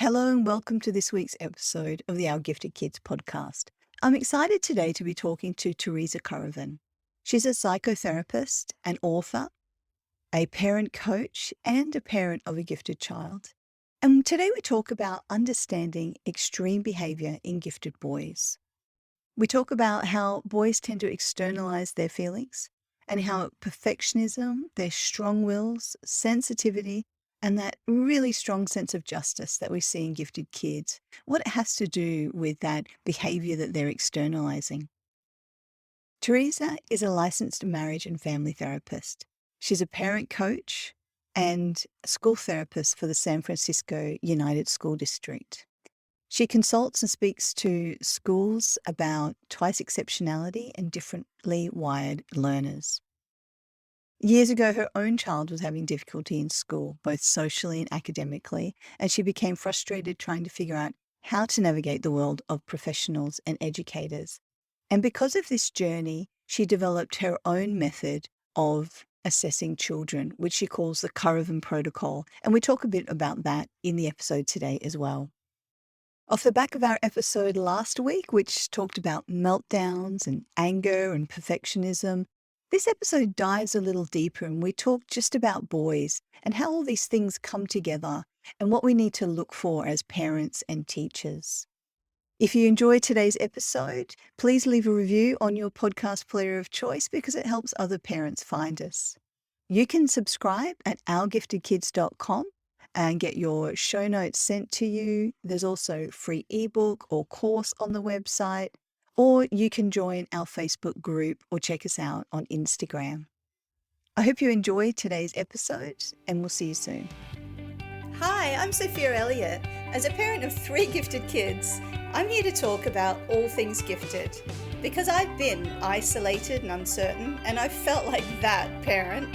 Hello and welcome to this week's episode of the Our Gifted Kids podcast. I'm excited today to be talking to Teresa Currivan. She's a psychotherapist, an author, a parent coach, and a parent of a gifted child. And today we talk about understanding extreme behavior in gifted boys. We talk about how boys tend to externalize their feelings and how perfectionism, their strong wills, sensitivity, and that really strong sense of justice that we see in gifted kids, what it has to do with that behavior that they're externalizing. Teresa is a licensed marriage and family therapist. She's a parent coach and a school therapist for the San Francisco United School District. She consults and speaks to schools about twice exceptionality and differently wired learners. Years ago, her own child was having difficulty in school, both socially and academically, and she became frustrated trying to figure out how to navigate the world of professionals and educators. And because of this journey, she developed her own method of assessing children, which she calls the Caravan Protocol. And we talk a bit about that in the episode today as well. Off the back of our episode last week, which talked about meltdowns and anger and perfectionism, this episode dives a little deeper and we talk just about boys and how all these things come together and what we need to look for as parents and teachers. If you enjoyed today's episode, please leave a review on your podcast player of choice because it helps other parents find us. You can subscribe at ourgiftedkids.com and get your show notes sent to you. There's also free ebook or course on the website, or you can join our Facebook group or check us out on Instagram. I hope you enjoyed today's episode and we'll see you soon. Hi, I'm Sophia Elliott. As a parent of 3 gifted kids, I'm here to talk about all things gifted because I've been isolated and uncertain and I felt like that parent.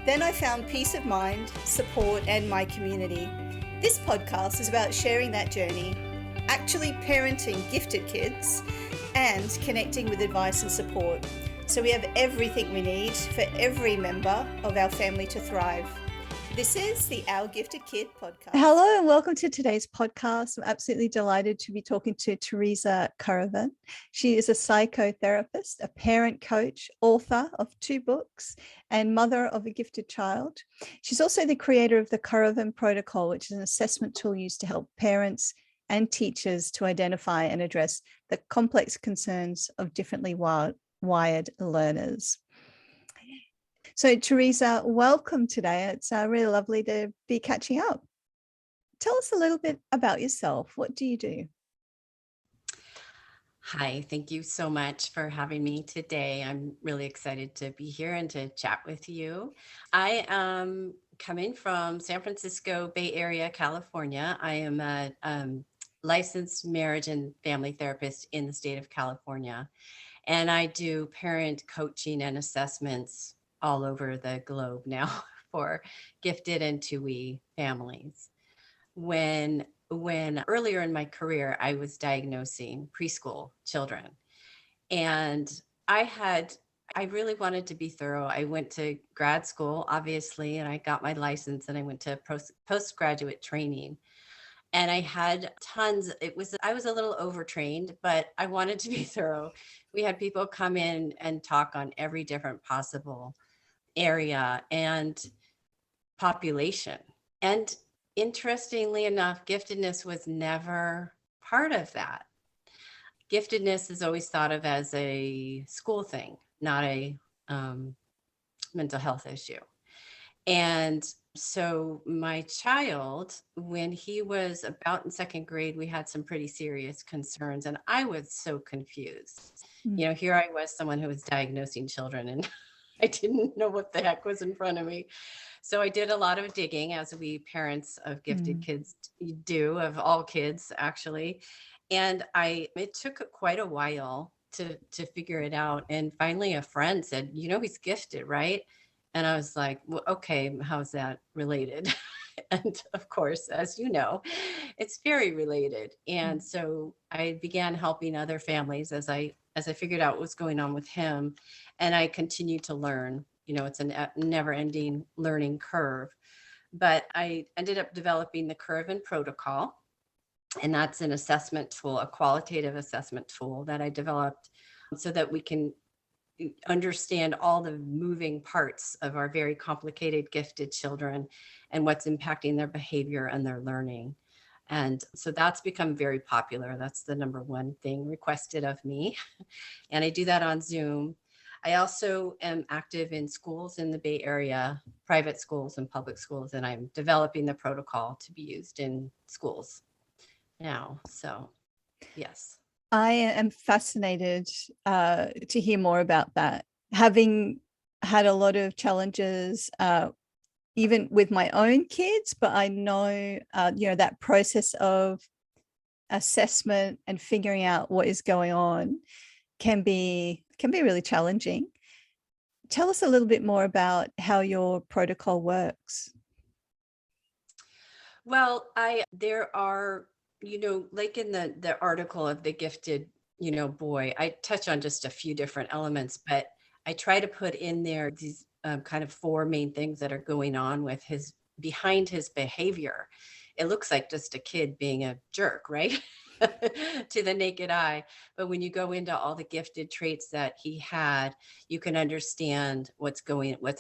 Then I found peace of mind, support, and my community. This podcast is about sharing that journey, actually parenting gifted kids, and connecting with advice and support. So we have everything we need for every member of our family to thrive. This is the Our Gifted Kid podcast. Hello and welcome to today's podcast. I'm absolutely delighted to be talking to Teresa Currivan. She is a psychotherapist, a parent coach, author of 2 books, and mother of a gifted child. She's also the creator of the Caravan Protocol, which is an assessment tool used to help parents and teachers to identify and address the complex concerns of differently wired learners. So Teresa, welcome today. It's really lovely to be catching up. Tell us a little bit about yourself. What do you do? Hi, thank you so much for having me today. I'm really excited to be here and to chat with you. I am coming from San Francisco Bay Area, California. I am a licensed marriage and family therapist in the state of California, and I do parent coaching and assessments all over the globe now for gifted and TUI families. When earlier in my career, I was diagnosing preschool children. And I really wanted to be thorough. I went to grad school, obviously, and I got my license and I went to postgraduate training. And I had tons, I was a little overtrained, but I wanted to be thorough. We had people come in and talk on every different possible area and population. And interestingly enough, giftedness was never part of that. Giftedness is always thought of as a school thing, not a mental health issue. And so my child, when he was about in 2nd grade, we had some pretty serious concerns and I was so confused. Here I was, someone who was diagnosing children and I didn't know what the heck was in front of me. So I did a lot of digging, as we parents of gifted kids do, of all kids actually. And it took quite a while to figure it out. And finally a friend said, he's gifted, right? And I was like, well, okay, how's that related? And of course, as you know, it's very related. And so I began helping other families as I figured out what was going on with him. And I continued to learn. It's a never ending learning curve. But I ended up developing the Caravan Protocol, And that's an assessment tool, a qualitative assessment tool that I developed so that we can understand all the moving parts of our very complicated gifted children and what's impacting their behavior and their learning. And so that's become very popular. That's the number one thing requested of me. And I do that on Zoom. I also am active in schools in the Bay Area, private schools and public schools, and I'm developing the protocol to be used in schools now. So, yes. I am fascinated to hear more about that. Having had a lot of challenges, even with my own kids, but I know, that process of assessment and figuring out what is going on can be really challenging. Tell us a little bit more about how your protocol works. Well, there are, like in the article of the gifted, boy, I touch on just a few different elements, but I try to put in there these kind of four main things that are going on with behind his behavior. It looks like just a kid being a jerk, right? To the naked eye. But when you go into all the gifted traits that he had, you can understand what's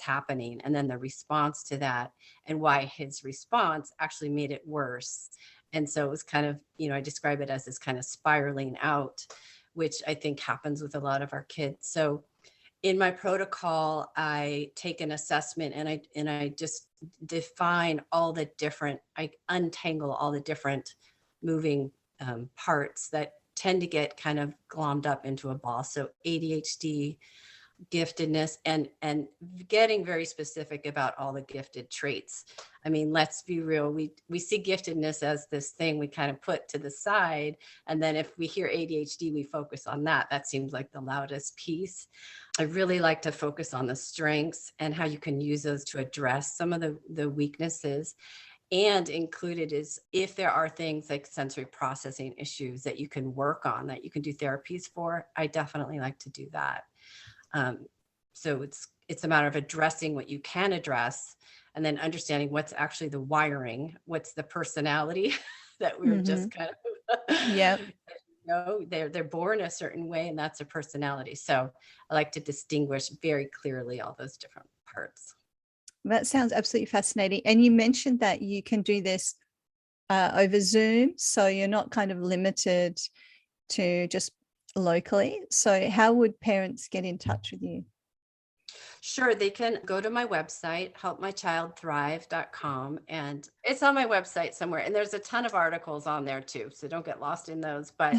happening, and then the response to that, and why his response actually made it worse. And so it was kind of, I describe it as this kind of spiraling out, which I think happens with a lot of our kids. So in my protocol, I take an assessment and I just define all the different, I untangle all the different moving parts that tend to get kind of glommed up into a ball. So ADHD, giftedness, and getting very specific about all the gifted traits. I mean, let's be real. We see giftedness as this thing we kind of put to the side. And then if we hear ADHD, we focus on that. That seems like the loudest piece. I really like to focus on the strengths and how you can use those to address some of the weaknesses. And included is if there are things like sensory processing issues that you can work on, that you can do therapies for, I definitely like to do that. So it's a matter of addressing what you can address, and then understanding what's actually the wiring, what's the personality that we're just kind of, Yeah. They're born a certain way, and that's a personality. So I like to distinguish very clearly all those different parts. That sounds absolutely fascinating. And you mentioned that you can do this over Zoom, so you're not kind of limited to just locally. So how would parents get in touch with you? Sure, they can go to my website, helpmychildthrive.com, and it's on my website somewhere. And there's a ton of articles on there too, so don't get lost in those. But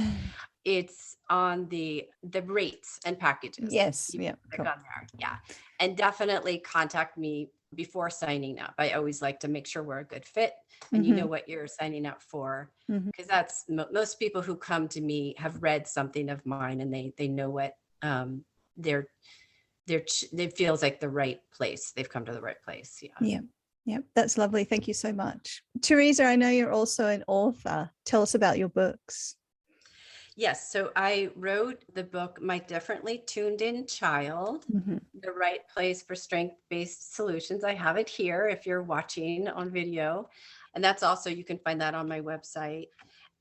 it's on the rates and packages. Yes. You Yeah. click Cool. on there. Yeah. And definitely contact me before signing up. I always like to make sure we're a good fit and you know what you're signing up for. Because that's most people who come to me have read something of mine, and they know what they're it feels like the right place. They've come to the right place. Yeah. Yeah. Yeah. That's lovely. Thank you so much. Teresa, I know you're also an author. Tell us about your books. Yes. So I wrote the book, My Differently Tuned In Child, The Right Place for Strength-Based Solutions. I have it here if you're watching on video. And that's also, you can find that on my website.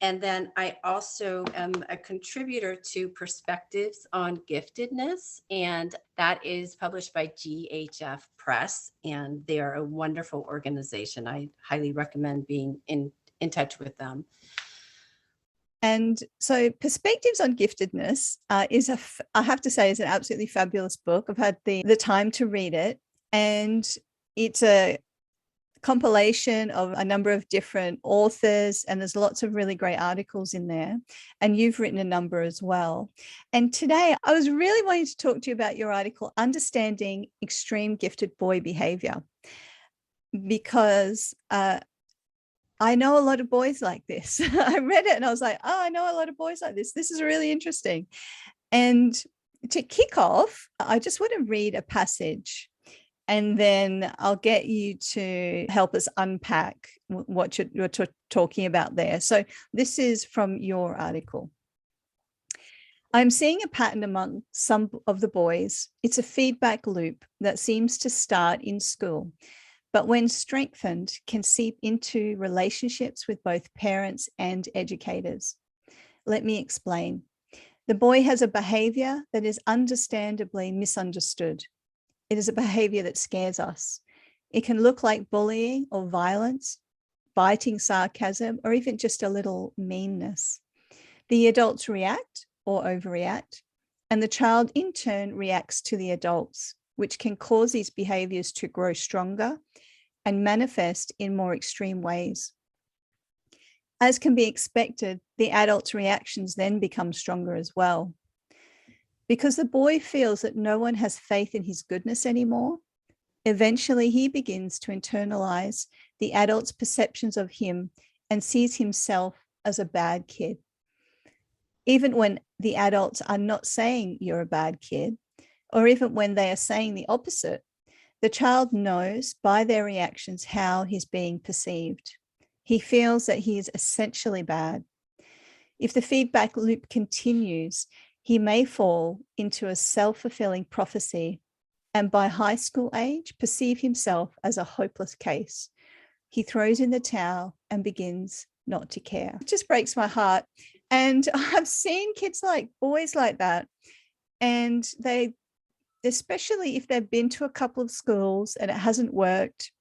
And then I also am a contributor to Perspectives on Giftedness, and that is published by GHF Press, and they are a wonderful organization. I highly recommend being in touch with them. And so Perspectives on Giftedness I have to say, is an absolutely fabulous book. I've had the time to read it, and it's a compilation of a number of different authors, and there's lots of really great articles in there, and you've written a number as well. And today I was really wanting to talk to you about your article, Understanding Extreme Gifted Boy Behavior, because I know a lot of boys like this. I read it and I was like, oh, I know a lot of boys like this. This is really interesting. And to kick off, I just want to read a passage, and then I'll get you to help us unpack what you're talking about there. So this is from your article. I'm seeing a pattern among some of the boys. It's a feedback loop that seems to start in school. but when strengthened, can seep into relationships with both parents and educators. Let me explain. The boy has a behavior that is understandably misunderstood. It is a behavior that scares us. It can look like bullying or violence, biting sarcasm, or even just a little meanness. The adults react or overreact, and the child in turn reacts to the adults, which can cause these behaviors to grow stronger and manifest in more extreme ways. As can be expected, the adult's reactions then become stronger as well. Because the boy feels that no one has faith in his goodness anymore, eventually he begins to internalize the adult's perceptions of him and sees himself as a bad kid. Even when the adults are not saying you're a bad kid, or even when they are saying the opposite, the child knows by their reactions how he's being perceived. He feels that he is essentially bad. If the feedback loop continues, he may fall into a self-fulfilling prophecy and by high school age, perceive himself as a hopeless case. He throws in the towel and begins not to care. It just breaks my heart. And I've seen kids like boys like that. And they, especially if they've been to a couple of schools and it hasn't worked,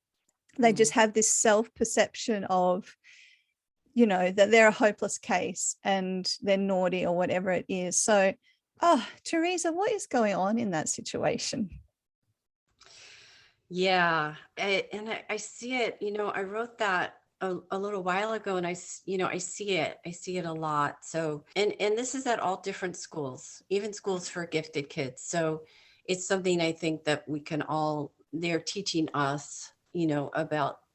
they just have this self-perception of, you know, that they're a hopeless case and they're naughty or whatever it is. So, Teresa, what is going on in that situation? Yeah, I see it, I wrote that a little while ago, and I see it a lot. So, and this is at all different schools, even schools for gifted kids. So it's something I think that we can all, they're teaching us,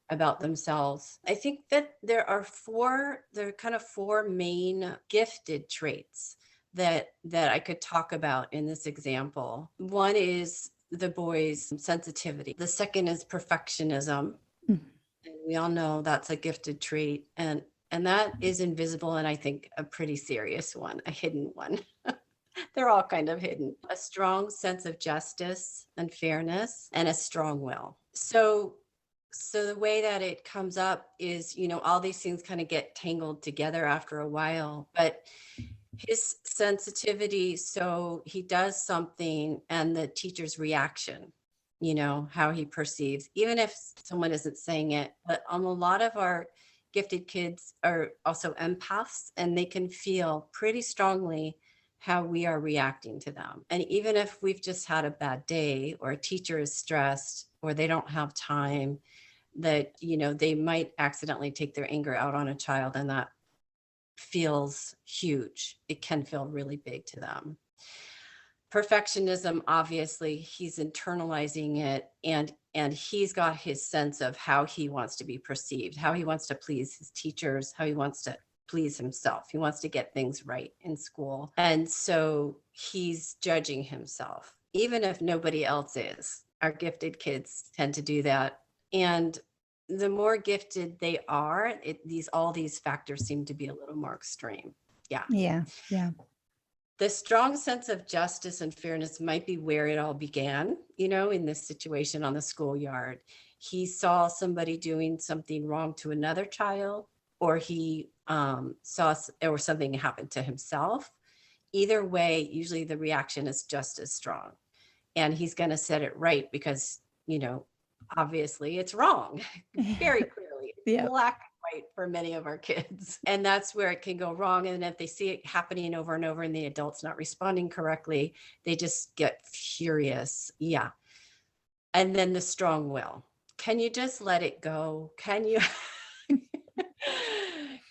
about themselves. I think that there are kind of four main gifted traits that I could talk about in this example. One is the boy's sensitivity. The second is perfectionism. Mm. And we all know that's a gifted trait. And that is invisible, and I think a pretty serious one, a hidden one. They're all kind of hidden. A strong sense of justice and fairness, and a strong will. So the way that it comes up is, all these things kind of get tangled together after a while, but his sensitivity, so he does something and the teacher's reaction, how he perceives, even if someone isn't saying it. But a lot of our gifted kids are also empaths, and they can feel pretty strongly how we are reacting to them. And even if we've just had a bad day, or a teacher is stressed, or they don't have time, that, they might accidentally take their anger out on a child, and that feels huge. It can feel really big to them. Perfectionism, obviously, he's internalizing it, and he's got his sense of how he wants to be perceived, how he wants to please his teachers, how he wants to please himself. He wants to get things right in school. And so he's judging himself, even if nobody else is. Our gifted kids tend to do that. And the more gifted they are, all these factors seem to be a little more extreme. Yeah. Yeah. The strong sense of justice and fairness might be where it all began, in this situation on the schoolyard. He saw somebody doing something wrong to another child, or he saw, or something happened to himself. Either way, usually the reaction is just as strong. And he's going to set it right because, obviously it's wrong. Very clearly. Yeah. Black and white for many of our kids. And that's where it can go wrong. And if they see it happening over and over and the adult's not responding correctly, they just get furious. Yeah. And then the strong will. Can you just let it go? Can you?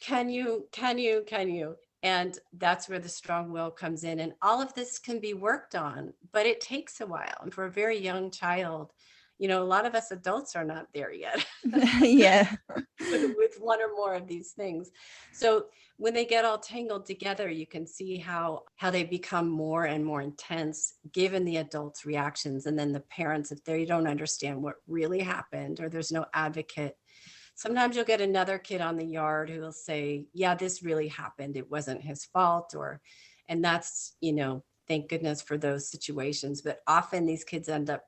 Can you? And that's where the strong will comes in. And all of this can be worked on, but it takes a while. And for a very young child, a lot of us adults are not there yet. Yeah. with one or more of these things. So when they get all tangled together, you can see how they become more and more intense given the adults' reactions. And then the parents, if they don't understand what really happened, or there's no advocate. Sometimes you'll get another kid on the yard who will say, yeah, this really happened. It wasn't his fault. And that's, thank goodness for those situations. But often these kids end up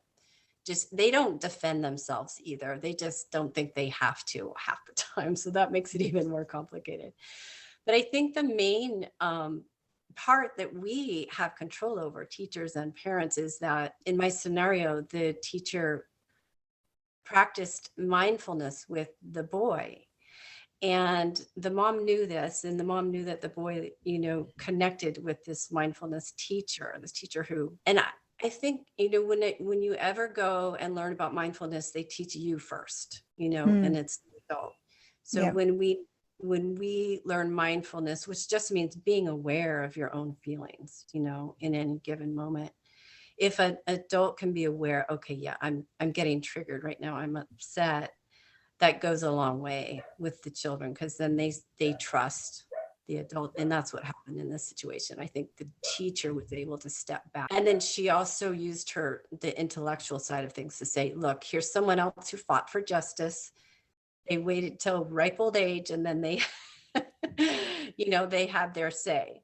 they don't defend themselves either. They just don't think they have to half the time. So that makes it even more complicated. But I think the main part that we have control over, teachers and parents, is that in my scenario, the teacher practiced mindfulness with the boy. And the mom knew this, and the mom knew that the boy, connected with this mindfulness teacher, who, and I think, when you ever go and learn about mindfulness, they teach you first, and it's the adult. So Yeah. when we learn mindfulness, which just means being aware of your own feelings, in any given moment. If an adult can be aware, okay, yeah, I'm getting triggered right now, I'm upset, that goes a long way with the children, because then they trust the adult. And that's what happened in this situation. I think the teacher was able to step back, and then she also used the intellectual side of things to say, look, here's someone else who fought for justice. They waited till ripe old age, and then they they had their say.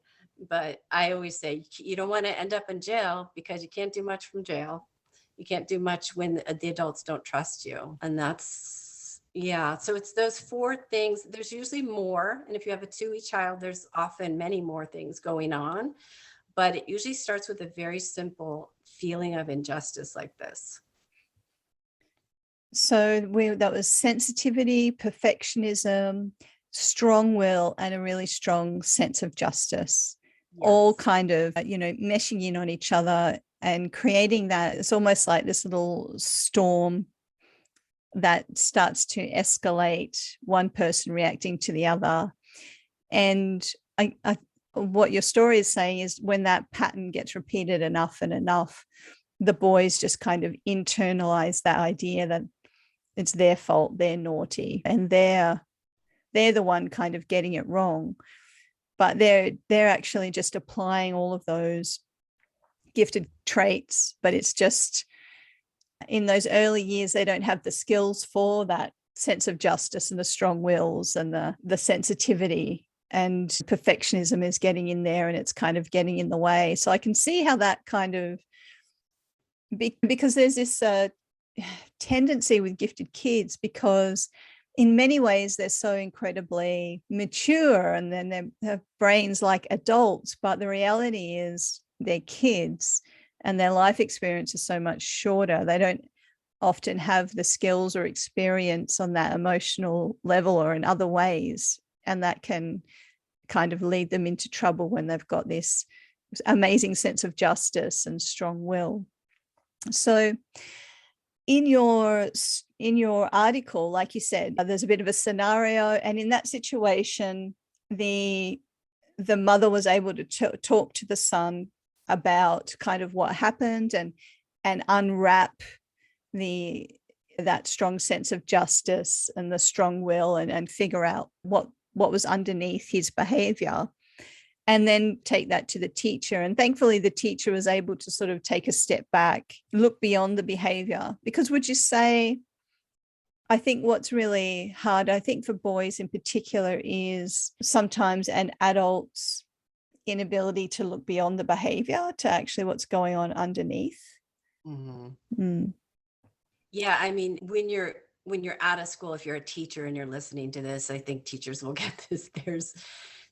But I always say, you don't want to end up in jail, because you can't do much from jail. You can't do much when the adults don't trust you. And so it's those four things. There's usually more. And if you have a 2E child, there's often many more things going on. But it usually starts with a very simple feeling of injustice like this. So that was sensitivity, perfectionism, strong will, and a really strong sense of justice, all kind of, meshing in on each other and creating that. It's almost like this little storm that starts to escalate, one person reacting to the other. And what your story is saying is, when that pattern gets repeated enough and enough, the boys just kind of internalize that idea that it's their fault, they're naughty, and they're the one kind of getting it wrong. But they're actually just applying all of those gifted traits, but it's just in those early years, they don't have the skills for that sense of justice and the strong wills and the sensitivity, and perfectionism is getting in there, and it's kind of getting in the way. So I can see how that kind of, because there's this tendency with gifted kids, because in many ways they're so incredibly mature, and then they have brains like adults, but the reality is they're kids, and their life experience is so much shorter. They don't often have the skills or experience on that emotional level or in other ways. And that can kind of lead them into trouble when they've got this amazing sense of justice and strong will. So in your article, like you said, there's a bit of a scenario, and in that situation, the mother was able to talk to the son about kind of what happened, and unwrap that strong sense of justice and the strong will, and figure out what was underneath his behavior, and then take that to the teacher. And thankfully the teacher was able to sort of take a step back, look beyond the behavior. Because would you say, I think what's really hard, I think for boys in particular, is sometimes an adult's inability to look beyond the behavior to actually what's going on underneath. Yeah, I mean, when you're out of school, if you're a teacher and you're listening to this, I think teachers will get this. There's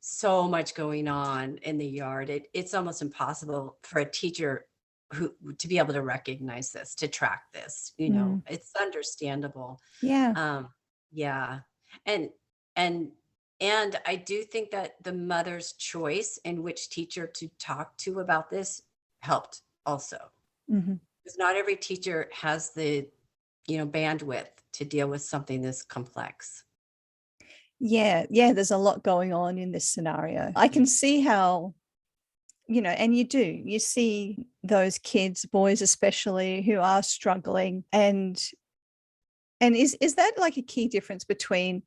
so much going on in the yard. It's almost impossible for a teacher to be able to recognize this, to track this. It's understandable. Yeah. Yeah. And I do think that the mother's choice in which teacher to talk to about this helped also. Because not every teacher has the bandwidth to deal with something this complex. Yeah, there's a lot going on in this scenario. I can see how, and you see those kids, boys especially, who are struggling. And is that like a key difference between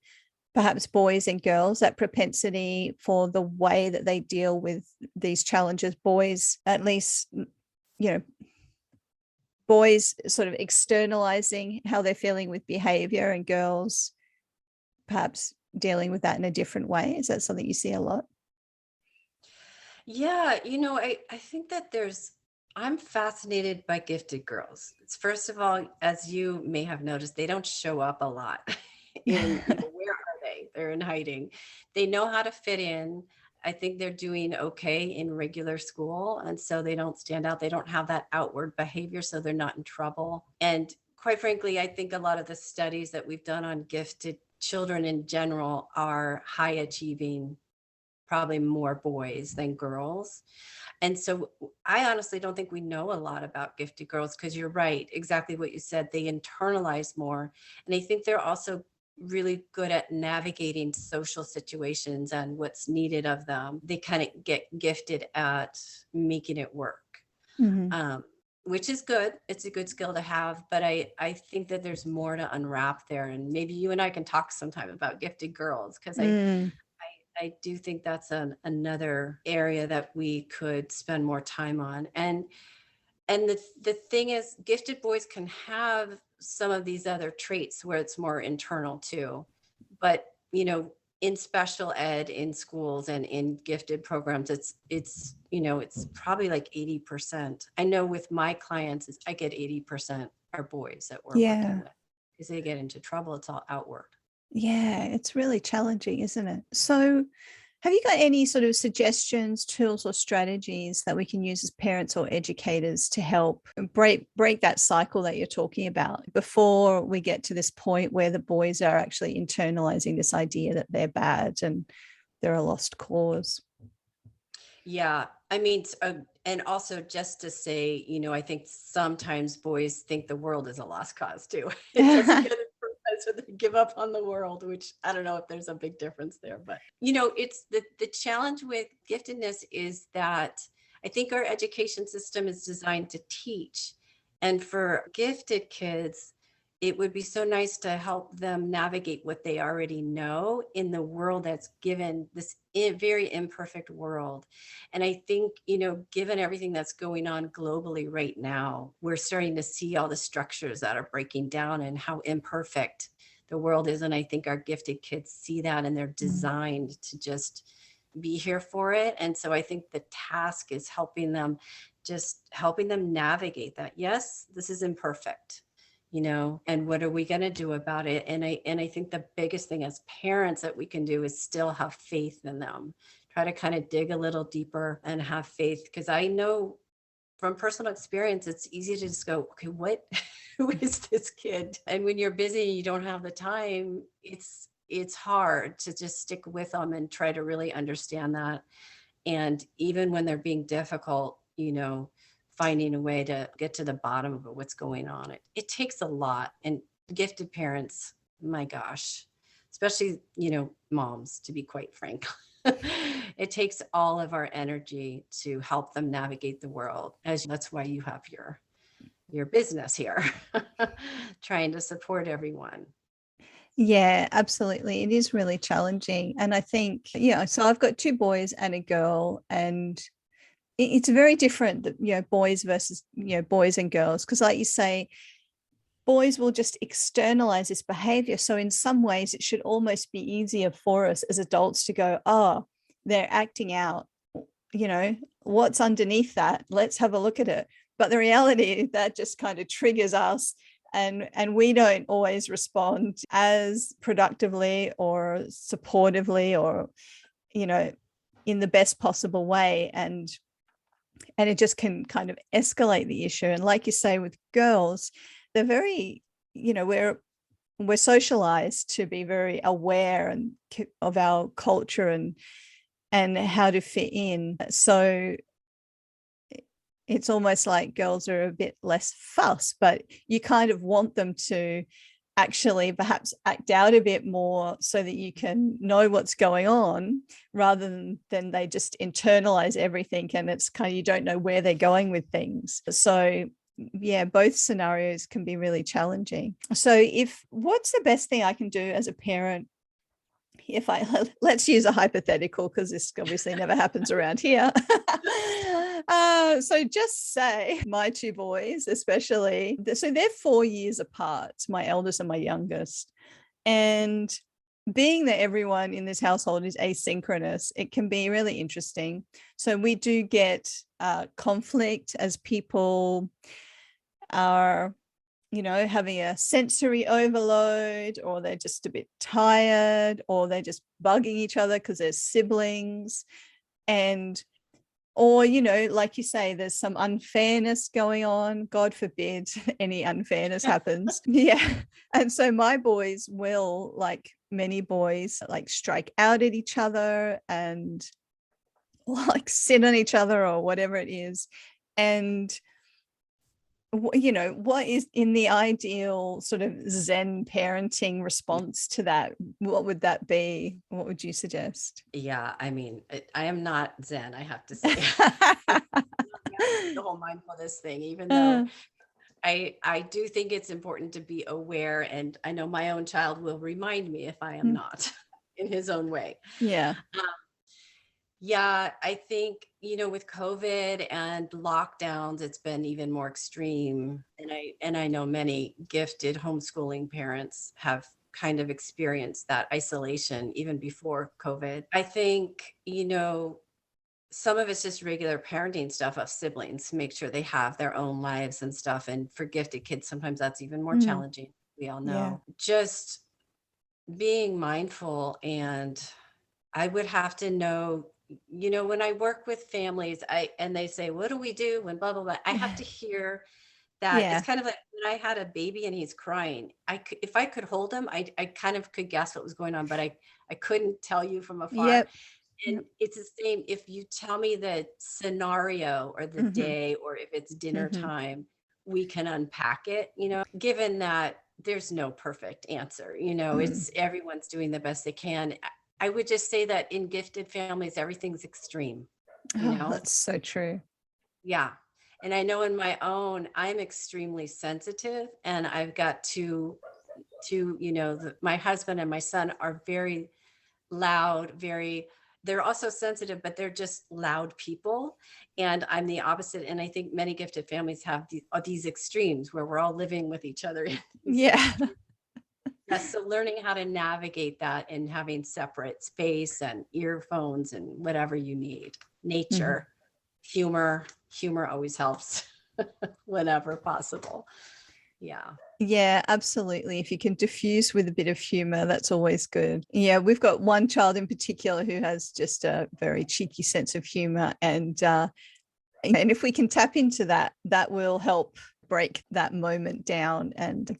perhaps boys and girls, that propensity for the way that they deal with these challenges? Boys, at least, boys sort of externalizing how they're feeling with behavior, and girls perhaps dealing with that in a different way. Is that something you see a lot? Yeah, I think that there's I'm fascinated by gifted girls. First of all, as you may have noticed, they don't show up a lot in, where are they? They're in hiding. They know how to fit in. I think they're doing okay in regular school. And so they don't stand out. They don't have that outward behavior. So they're not in trouble. And quite frankly, I think a lot of the studies that we've done on gifted children in general are high achieving, probably more boys than girls. And so I honestly don't think we know a lot about gifted girls because you're right, exactly what you said. They internalize more. And I think they're also really good at navigating social situations and what's needed of them. They kind of get gifted at making it work. Mhm. Um, which is good. It's a good skill to have, but I think that there's more to unwrap there. And maybe you and I can talk sometime about gifted girls because Mm. I do think that's another area that we could spend more time on. And the thing is, gifted boys can have some of these other traits where it's more internal too. But, in special ed in schools and in gifted programs, it's probably like 80%. I know with my clients, I get 80% are boys that we're working Yeah. with because they get into trouble. It's all outward. Yeah, it's really challenging, isn't it? So, have you got any sort of suggestions, tools, or strategies that we can use as parents or educators to help break that cycle that you're talking about before we get to this point where the boys are actually internalizing this idea that they're bad and they're a lost cause? Yeah, I mean, and also just to say, I think sometimes boys think the world is a lost cause too. It doesn't get it so they give up on the world, which I don't know if there's a big difference there, but it's the challenge with giftedness is that I think our education system is designed to teach, and for gifted kids, it would be so nice to help them navigate what they already know in the world that's given this very imperfect world. And I think, given everything that's going on globally right now, we're starting to see all the structures that are breaking down and how imperfect the world is. And I think our gifted kids see that and they're Mm. designed to just be here for it. And so I think the task is helping them navigate that. Yes, this is imperfect, and what are we going to do about it? And I think the biggest thing as parents that we can do is still have faith in them, try to kind of dig a little deeper and have faith. Because I know from personal experience, it's easy to just go, okay, what, who is this kid? And when you're busy, you don't have the time. It's hard to just stick with them and try to really understand that. And even when they're being difficult, finding a way to get to the bottom of what's going on. It takes a lot. And gifted parents, my gosh, especially, moms, to be quite frank. It takes all of our energy to help them navigate the world. As that's why you have your business here, trying to support everyone. Yeah, absolutely. It is really challenging. And I think, so I've got two boys and a girl, and it's very different, boys versus, boys and girls. Because like you say, boys will just externalize this behavior. So in some ways, it should almost be easier for us as adults to go, oh, they're acting out, what's underneath that? Let's have a look at it. But the reality that just kind of triggers us, and we don't always respond as productively or supportively or, in the best possible way. And it just can kind of escalate the issue. And like you say, with girls, they're very, we're socialized to be very aware and of our culture and how to fit in. So it's almost like girls are a bit less fuss, but you kind of want them to actually perhaps act out a bit more so that you can know what's going on, rather than they just internalize everything and it's kind of, you don't know where they're going with things. So yeah, both scenarios can be really challenging. So what's the best thing I can do as a parent if I let's use a hypothetical, because this obviously never happens around here. So just say my two boys, especially, so they're 4 years apart, my eldest and my youngest. And being that everyone in this household is asynchronous, it can be really interesting. So we do get conflict as people are, having a sensory overload, or they're just a bit tired, or they're just bugging each other because they're siblings. And or, like you say, there's some unfairness going on. God forbid any unfairness happens. Yeah. And so my boys will, like many boys, like strike out at each other and like sit on each other or whatever it is. And what is in the ideal sort of Zen parenting response to that? What would that be? What would you suggest? Yeah, I mean, I am not Zen, I have to say. The whole mindfulness thing, even though I do think it's important to be aware, and I know my own child will remind me if I am not in his own way. Yeah. Yeah, I think, with COVID and lockdowns, it's been even more extreme. And I know many gifted homeschooling parents have kind of experienced that isolation even before COVID. I think, some of it's just regular parenting stuff of siblings, make sure they have their own lives and stuff. And for gifted kids, sometimes that's even more Mm, challenging. We all yeah. know. Just being mindful. And I would have to know, when I work with families, and they say, what do we do when blah, blah, blah? I have to hear that. It's Yeah. kind of like when I had a baby and he's crying, if I could hold him, I kind of could guess what was going on, but I couldn't tell you from afar. Yep. And Yep. it's the same if you tell me the scenario or the Mm-hmm. day, or if it's dinner Mm-hmm. time, we can unpack it, given that there's no perfect answer, Mm. it's everyone's doing the best they can. I would just say that in gifted families, everything's extreme, you Oh, know? that's so true. Yeah. And I know in my own, I'm extremely sensitive, and I've got my husband and my son are very loud, they're also sensitive, but they're just loud people. And I'm the opposite. And I think many gifted families have these extremes where we're all living with each other in these Yeah. extremes. Yes, so learning how to navigate that and having separate space and earphones and whatever you need. Mhm. Nature, humor always helps whenever possible. Yeah. Yeah, absolutely. If you can diffuse with a bit of humor, that's always good. Yeah, we've got one child in particular who has just a very cheeky sense of humor, and if we can tap into that, that will help break that moment down and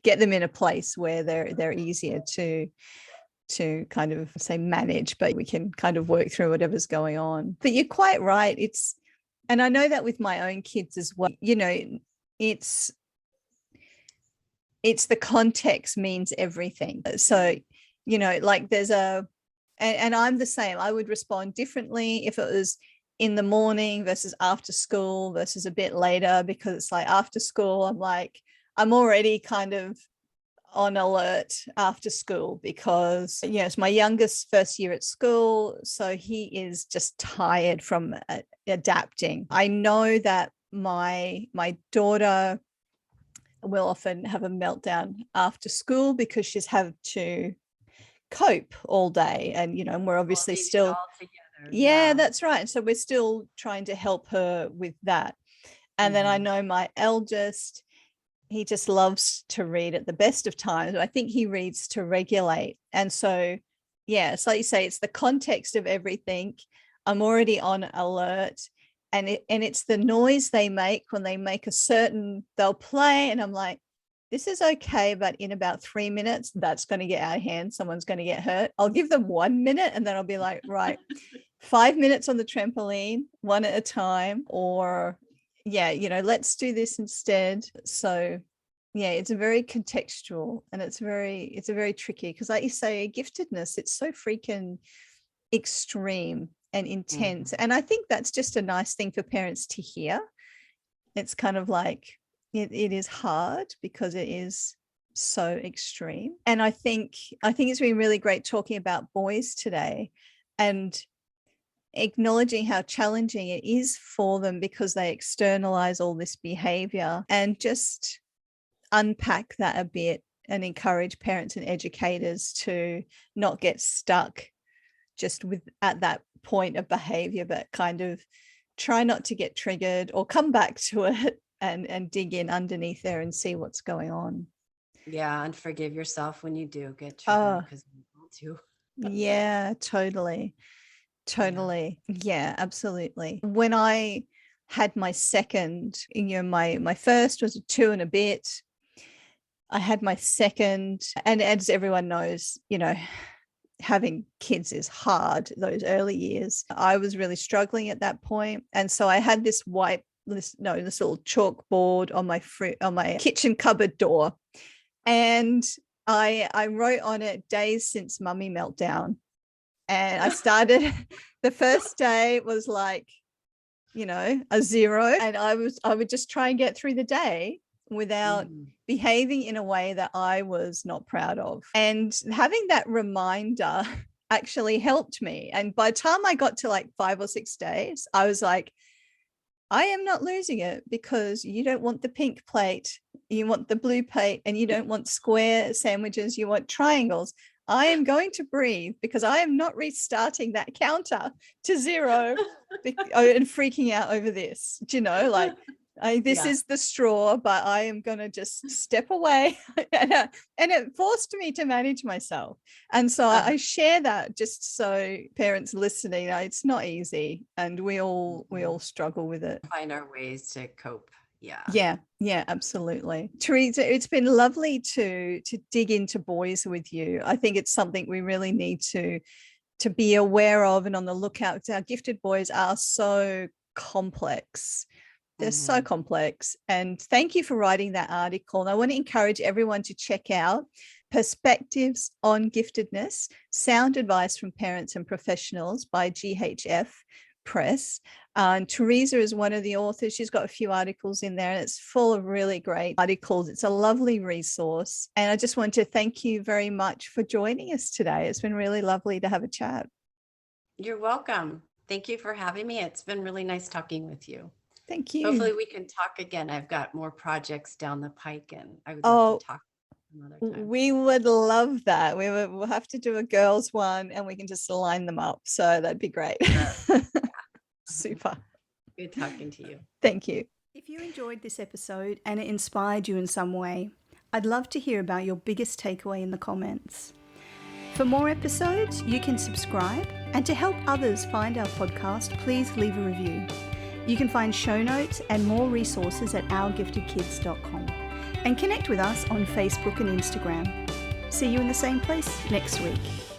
get them in a place where they're easier to kind of say manage, but we can kind of work through whatever's going on. But you're quite right. And I know that with my own kids as well, it's the context means everything. So, like and I'm the same. I would respond differently if it was in the morning versus after school versus a bit later, because it's like after school, I'm already kind of on alert after school because, it's my youngest first year at school. So he is just tired from adapting. I know that my daughter will often have a meltdown after school because she's had to cope all day, and we're obviously Cultivate it still, all together. yeah, Yeah. that's right. So we're still trying to help her with that. And then I Mhm. know my eldest, he just loves to read at the best of times. I think he reads to regulate. And so, yeah, it's like you say, it's the context of everything. I'm already on alert. And it's the noise they make when they make they'll play. And I'm like, this is okay, but in about 3 minutes, that's going to get out of hand. Someone's going to get hurt. I'll give them 1 minute and then I'll be like, right, 5 minutes on the trampoline, one at a time, or yeah, let's do this instead. So yeah, it's a very contextual, and it's a very tricky, because like you say, giftedness, it's so freaking extreme and intense. Mhm. And I think that's just a nice thing for parents to hear. It's kind of like it is hard because it is so extreme. And I think it's been really great talking about boys today and acknowledging how challenging it is for them because they externalize all this behavior, and just unpack that a bit and encourage parents and educators to not get stuck just with at that point of behavior, but kind of try not to get triggered or come back to it and dig in underneath there and see what's going on. Yeah, and forgive yourself when you do get triggered, Oh, because we all do. yeah, totally. Yeah. Yeah, absolutely. When I had my second, my first was a 2 and a bit. I had my second, and as everyone knows, having kids is hard those early years. I was really struggling at that point, and so I had this little chalkboard on my kitchen cupboard door, and I wrote on it days since mummy meltdown. And I started the first day was like, a 0. And I would just try and get through the day without behaving in a way that I was not proud of. And having that reminder actually helped me. And by the time I got to like 5 or 6 days, I was like, I am not losing it, because you don't want the pink plate, you want the blue plate, and you don't want square sandwiches, you want triangles. I am going to breathe, because I am not restarting that counter to 0 and freaking out over this. Like this is the straw, but I am going to just step away. And it forced me to manage myself. And so I share that just so parents listening, it's not easy, and we all struggle with it. Find our ways to cope. Yeah, absolutely. Teresa, it's been lovely to dig into boys with you. I think it's something we really need to be aware of and on the lookout. Our gifted boys are so complex. They're so complex. And thank you for writing that article. And I want to encourage everyone to check out Perspectives on Giftedness, Sound Advice from Parents and Professionals by GHF Press. And Teresa is one of the authors. She's got a few articles in there, and it's full of really great articles. It's a lovely resource. And I just want to thank you very much for joining us today. It's been really lovely to have a chat. You're welcome. Thank you for having me. It's been really nice talking with you. Thank you. Hopefully we can talk again. I've got more projects down the pike, and I would love to talk another time. We would love that. We'll have to do a girls one, and we can just line them up. So that'd be great. Sure. Super. Good talking to you. Thank you. If you enjoyed this episode and it inspired you in some way, I'd love to hear about your biggest takeaway in the comments. For more episodes, you can subscribe, and to help others find our podcast, please leave a review. You can find show notes and more resources at ourgiftedkids.com, and connect with us on Facebook and Instagram. See you in the same place next week.